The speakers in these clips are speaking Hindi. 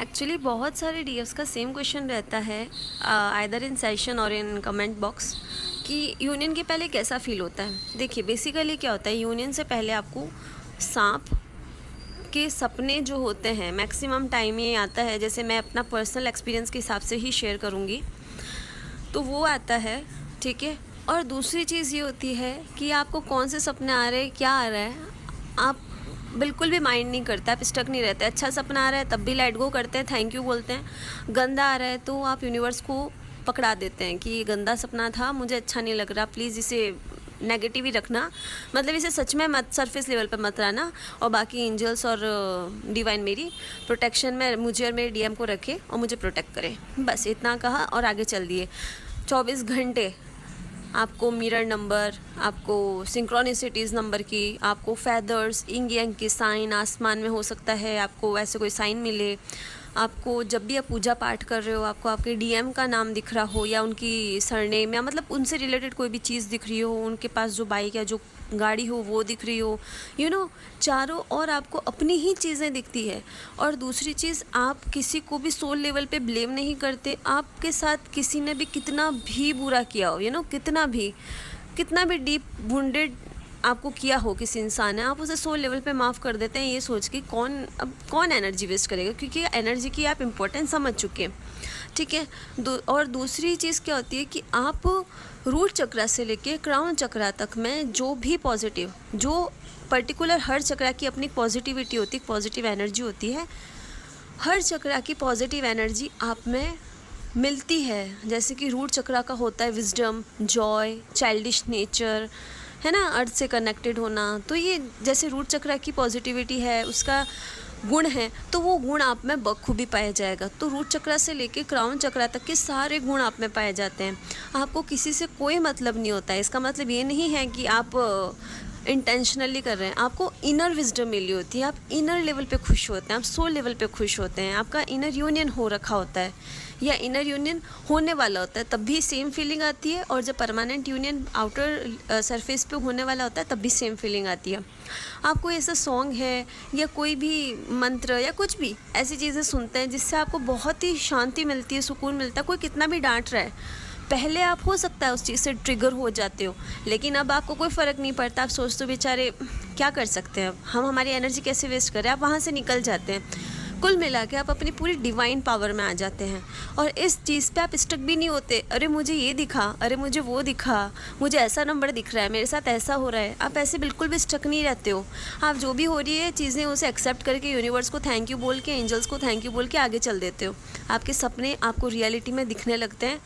एक्चुअली बहुत सारे डीएफ्स का सेम क्वेश्चन रहता है आइदर इन सेशन और इन कमेंट बॉक्स कि यूनियन के पहले कैसा फील होता है। देखिए बेसिकली क्या होता है, यूनियन से पहले आपको सांप के सपने जो होते हैं मैक्सिमम टाइम ये आता है, जैसे मैं अपना पर्सनल एक्सपीरियंस के हिसाब से ही शेयर करूँगी, तो वो आता है, ठीक है। और दूसरी चीज़ ये होती है कि आपको कौन से सपने आ रहे हैं, क्या आ रहा है, आप बिल्कुल भी माइंड नहीं करते, आप स्टक नहीं रहते। अच्छा सपना आ रहा है तब भी लेट गो करते हैं, थैंक यू बोलते हैं। गंदा आ रहा है तो आप यूनिवर्स को पकड़ा देते हैं कि ये गंदा सपना था, मुझे अच्छा नहीं लग रहा, प्लीज़ इसे नेगेटिव ही रखना, मतलब इसे सच में मत, सरफेस लेवल पर मत रहना। और बाकी एंजल्स और डिवाइन मेरी प्रोटेक्शन में मुझे और मेरे डीएम को रखे और मुझे प्रोटेक्ट करे, बस इतना कहा और आगे चल दिए। 24 घंटे आपको मिरर नंबर, आपको सिंक्रोनिसिटीज़ नंबर की, आपको फैदर्स, इंग यांग के साइन आसमान में हो सकता है, आपको वैसे कोई साइन मिले। आपको जब भी आप पूजा पाठ कर रहे हो, आपको आपके डीएम का नाम दिख रहा हो या उनकी सरनेम या मतलब उनसे रिलेटेड कोई भी चीज़ दिख रही हो, उनके पास जो बाइक या जो गाड़ी हो वो दिख रही हो, चारों और आपको अपनी ही चीज़ें दिखती है। और दूसरी चीज़, आप किसी को भी सोल लेवल पे ब्लेम नहीं करते। आपके साथ किसी ने भी कितना भी बुरा किया हो, कितना भी डीप वुंडेड आपको किया हो किसी इंसान ने, आप उसे सोल लेवल पे माफ़ कर देते हैं, ये सोच के कौन एनर्जी वेस्ट करेगा, क्योंकि एनर्जी की आप इम्पोर्टेंस समझ चुके हैं, ठीक है। और दूसरी चीज़ क्या होती है कि आप रूट चक्रा से लेके क्राउन चक्रा तक में जो भी पॉजिटिव, जो पर्टिकुलर हर चक्रा की अपनी पॉजिटिविटी होती है, पॉजिटिव एनर्जी होती है, हर चक्रा की पॉजिटिव एनर्जी आप में मिलती है। जैसे कि रूट चक्रा का होता है विजडम, जॉय, चाइल्डिश नेचर, है ना, अर्थ से कनेक्टेड होना। तो ये जैसे रूट चक्रा की पॉजिटिविटी है, उसका गुण है, तो वो गुण आप में बखूबी पाया जाएगा। तो रूट चक्रा से लेके क्राउन चक्रा तक के सारे गुण आप में पाए जाते हैं। आपको किसी से कोई मतलब नहीं होता है। इसका मतलब ये नहीं है कि आप इंटेंशनली कर रहे हैं, आपको इनर विजडम मिली होती है, आप इनर लेवल पे खुश होते हैं, आप सोल लेवल पे खुश होते हैं, आपका इनर यूनियन हो रखा होता है या इनर यूनियन होने वाला होता है, तब भी सेम फीलिंग आती है। और जब परमानेंट यूनियन आउटर सरफेस पे होने वाला होता है तब भी सेम फीलिंग आती है। आपको ऐसा सॉन्ग है या कोई भी मंत्र या कुछ भी ऐसी चीज़ें सुनते हैं जिससे आपको बहुत ही शांति मिलती है, सुकून मिलता है। कोई कितना भी डांट रहा है, पहले आप हो सकता है उस चीज़ से ट्रिगर हो जाते हो, लेकिन अब आपको कोई फ़र्क नहीं पड़ता। आप सोचते हो बेचारे क्या कर सकते हैं, हम हमारी एनर्जी कैसे वेस्ट करें, आप वहाँ से निकल जाते हैं। कुल मिला के आप अपनी पूरी डिवाइन पावर में आ जाते हैं और इस चीज़ पे आप स्टक भी नहीं होते। अरे मुझे ये दिखा, अरे मुझे वो दिखा, मुझे ऐसा नंबर दिख रहा है, मेरे साथ ऐसा हो रहा है, आप ऐसे बिल्कुल भी स्टक नहीं रहते हो। आप जो भी हो रही है चीज़ें उसे एक्सेप्ट करके यूनिवर्स को थैंक यू बोल के, एंजल्स को थैंक यू बोल के आगे चल देते हो। आपके सपने आपको रियलिटी में दिखने लगते हैं,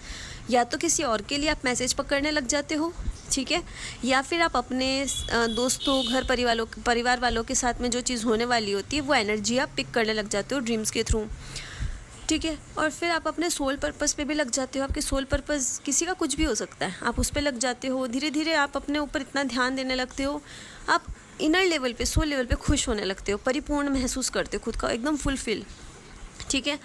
या तो किसी और के लिए आप मैसेज पकड़ने लग जाते हो, ठीक है, या फिर आप अपने दोस्तों, घर परिवार वालों के साथ में जो चीज़ होने वाली होती है वो एनर्जी आप पिक करने लग जाते हो ड्रीम्स के थ्रू, ठीक है। और फिर आप अपने सोल पर्पस पे भी लग जाते हो। आपके सोल पर्पस किसी का कुछ भी हो सकता है, आप उस पर लग जाते हो। धीरे धीरे आप अपने ऊपर इतना ध्यान देने लगते हो, आप इनर लेवल पे, सोल लेवल पे खुश होने लगते हो, परिपूर्ण महसूस करते हो खुद का, एकदम फुलफिल, ठीक है।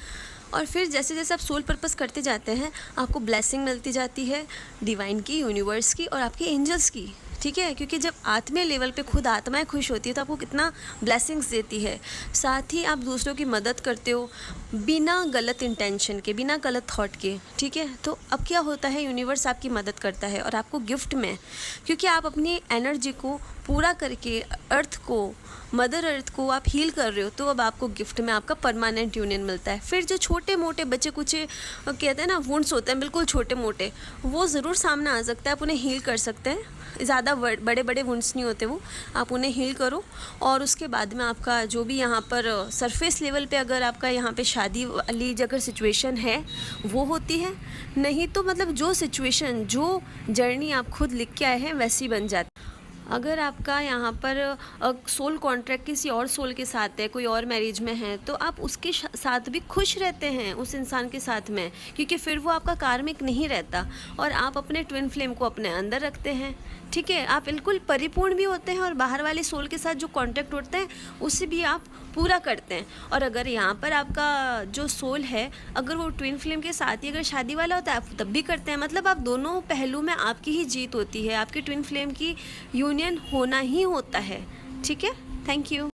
और फिर जैसे जैसे आप सोल पर्पस करते जाते हैं आपको ब्लेसिंग मिलती जाती है, डिवाइन की, यूनिवर्स की और आपके एंजल्स की, ठीक है। क्योंकि जब आत्मीय लेवल पे खुद आत्माएं खुश होती है तो आपको कितना ब्लेसिंग्स देती है। साथ ही आप दूसरों की मदद करते हो बिना गलत इंटेंशन के, बिना गलत थॉट के, ठीक है। तो अब क्या होता है, यूनिवर्स आपकी मदद करता है और आपको गिफ्ट में, क्योंकि आप अपनी एनर्जी को पूरा करके अर्थ को, मदर अर्थ को आप हील कर रहे हो, तो अब आपको गिफ्ट में आपका परमानेंट यूनियन मिलता है। फिर जो छोटे मोटे बच्चे कुछ कहते हैं ना, वुंड्स होते हैं बिल्कुल छोटे मोटे, वो ज़रूर सामने आ सकता है, आप उन्हें हील कर सकते हैं। ज़्यादा बड़े बड़े वुंड्स नहीं होते वो, आप उन्हें हील करो। और उसके बाद में आपका जो भी यहाँ पर सरफेस लेवल पे, अगर आपका यहाँ पे शादी वाली अगर सिचुएशन है वो होती है, नहीं तो मतलब जो सिचुएशन, जो जर्नी आप खुद लिख के आए हैं वैसी बन जाती है। अगर आपका यहाँ पर सोल कॉन्ट्रैक्ट किसी और सोल के साथ है, कोई और मैरिज में है, तो आप उसके साथ भी खुश रहते हैं, उस इंसान के साथ में, क्योंकि फिर वो आपका कार्मिक नहीं रहता और आप अपने ट्विन फ्लेम को अपने अंदर रखते हैं, ठीक है। आप बिल्कुल परिपूर्ण भी होते हैं और बाहर वाले सोल के साथ जो कॉन्टैक्ट होते हैं उसे भी आप पूरा करते हैं। और अगर यहाँ पर आपका जो सोल है, अगर वो ट्विन फ्लेम के साथ ही अगर शादी वाला होता है, आप तब भी करते हैं। मतलब आप दोनों पहलू में आपकी ही जीत होती है, आपकी ट्विन फ्लेम की यूनियन होना ही होता है, ठीक है। Thank you.